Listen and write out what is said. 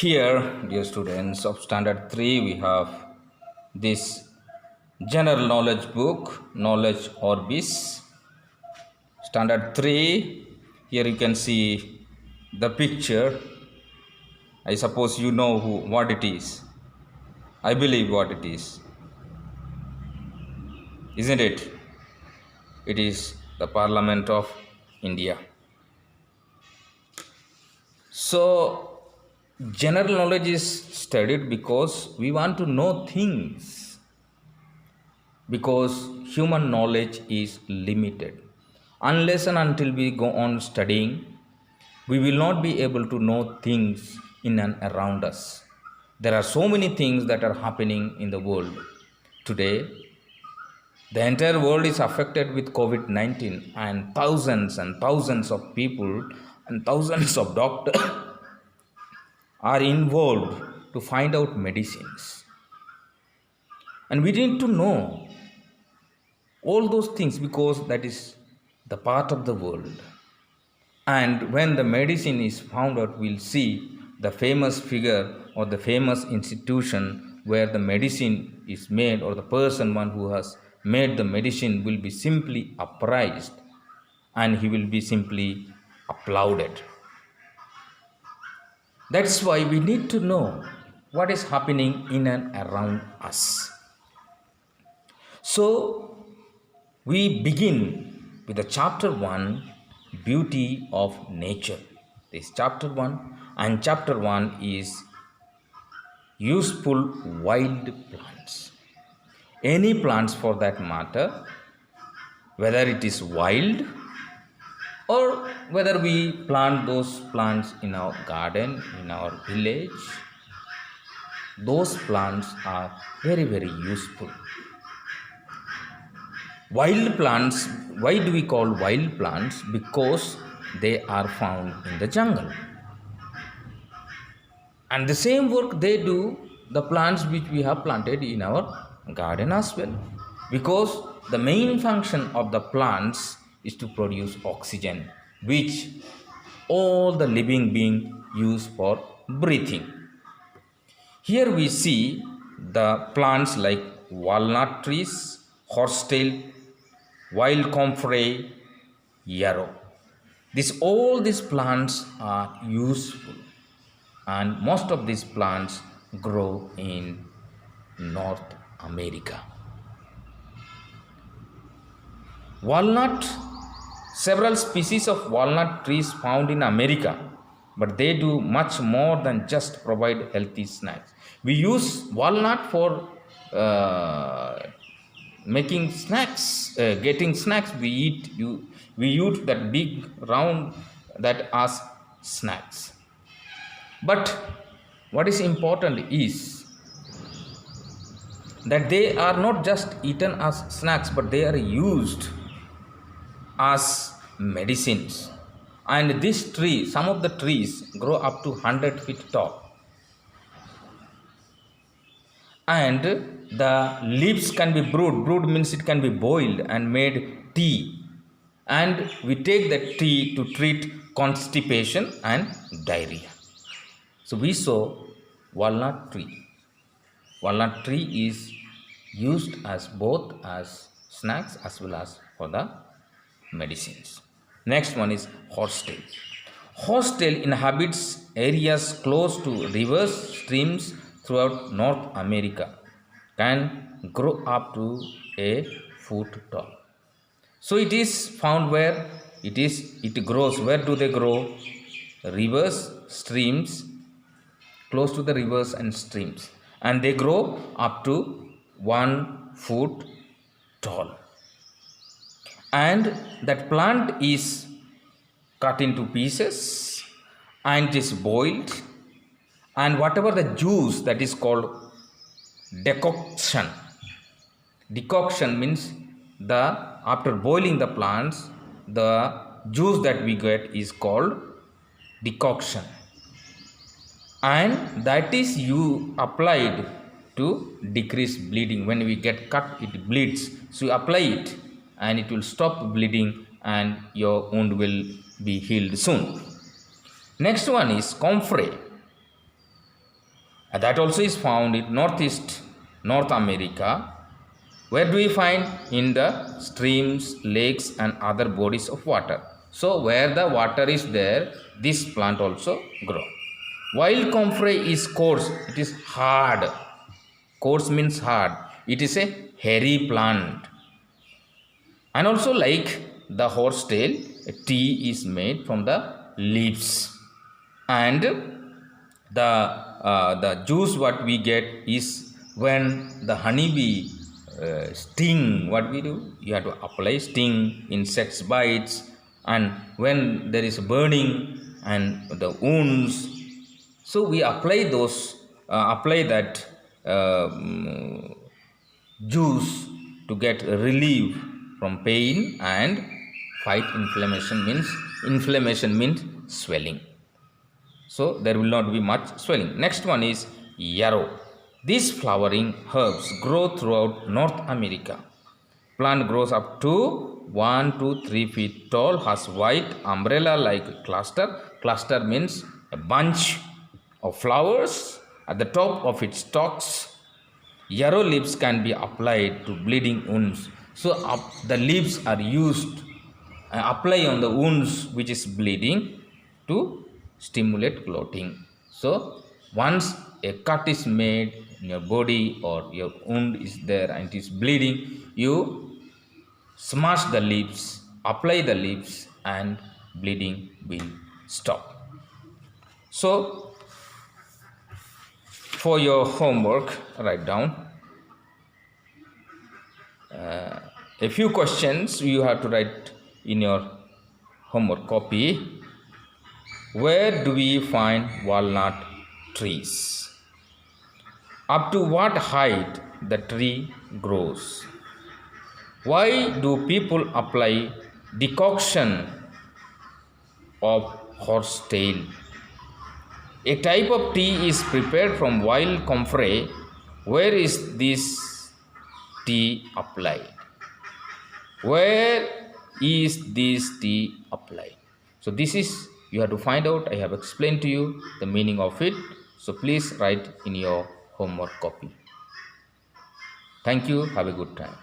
Here, dear students of Standard 3, we have this general knowledge book, Knowledge Orbis. Standard 3, here you can see the picture. I suppose you know what it is. I believe what it is. Isn't it? It is the Parliament of India. So, general knowledge is studied because we want to know things, because human knowledge is limited. Unless and until we go on studying, we will not be able to know things in and around us. There are so many things that are happening in the world today. The entire world is affected with COVID-19, and thousands of people and thousands of doctors are involved to find out medicines. And we need to know all those things because that is the part of the world. And when the medicine is found out, we'll see the famous figure or the famous institution where the medicine is made, or the one who has made the medicine will be simply appraised and he will be simply applauded. That's why we need to know what is happening in and around us. So we begin with the chapter 1, Beauty of Nature. This is chapter 1, and chapter 1 is Useful Wild Plants. Any plants for that matter, whether it is wild or whether we plant those plants in our garden, in our village, those plants are very useful. Wild plants, why do we call wild plants? Because they are found in the jungle. And the same work they do, the plants which we have planted in our garden as well. Because the main function of the plants is to produce oxygen, which all the living beings use for breathing. Here we see the plants like walnut trees, horsetail, wild comfrey, yarrow. All these plants are useful, and most of these plants grow in North America. Walnut, several species of walnut trees found in America, but they do much more than just provide healthy snacks. We use walnut for making snacks, getting snacks. We eat that big round that as snacks. But what is important is that they are not just eaten as snacks, but they are used as medicines. And this tree, some of the trees grow up to 100 feet tall. And the leaves can be brewed. Brewed means it can be boiled and made tea. And we take that tea to treat constipation and diarrhea. So we saw walnut tree. Walnut tree is used as both as snacks as well as for the medicines. Next one is horsetail. Horsetail inhabits areas close to rivers, streams throughout North America, can grow up to a foot tall. So it is found where it grows. Where do they grow? Rivers, streams, close to the rivers and streams, and they grow up to 1 foot tall. And that plant is cut into pieces and it is boiled, and whatever the juice, that is called decoction. Decoction means after boiling the plants, the juice that we get is called decoction, and that is applied to decrease bleeding. When we get cut, it bleeds, so you apply it and it will stop bleeding and your wound will be healed soon. Next one is comfrey. That also is found in northeast North America. Where do we find? In the streams, lakes and other bodies of water. So where the water is there, this plant also grow. Wild comfrey is coarse, it is hard. Coarse means hard. It is a hairy plant. And also like the horsetail, tea is made from the leaves. And the juice what we get is when the honeybee sting. What we do, you have to apply sting, insects bites, and when there is burning and the wounds, so we apply those apply that juice to get relief from pain and fight inflammation. Means swelling. So there will not be much swelling. Next one is yarrow. These flowering herbs grow throughout North America. Plant grows up to 1 to 3 feet tall, has white umbrella-like cluster. Cluster means a bunch of flowers at the top of its stalks. Yarrow leaves can be applied to bleeding wounds. So the leaves are used apply on the wounds which is bleeding to stimulate clotting. So once a cut is made in your body or your wound is there and it is bleeding, you smash the leaves, apply the leaves and bleeding will stop. So for your homework, write down a few questions you have to write in your homework copy. Where do we find walnut trees? Up to what height the tree grows? Why do people apply decoction of horsetail? A type of tea is prepared from wild comfrey. Where is this tea applied? Where is this tea applied? So this is, you have to find out. I have explained to you the meaning of it. So please write in your homework copy. Thank you. Have a good time.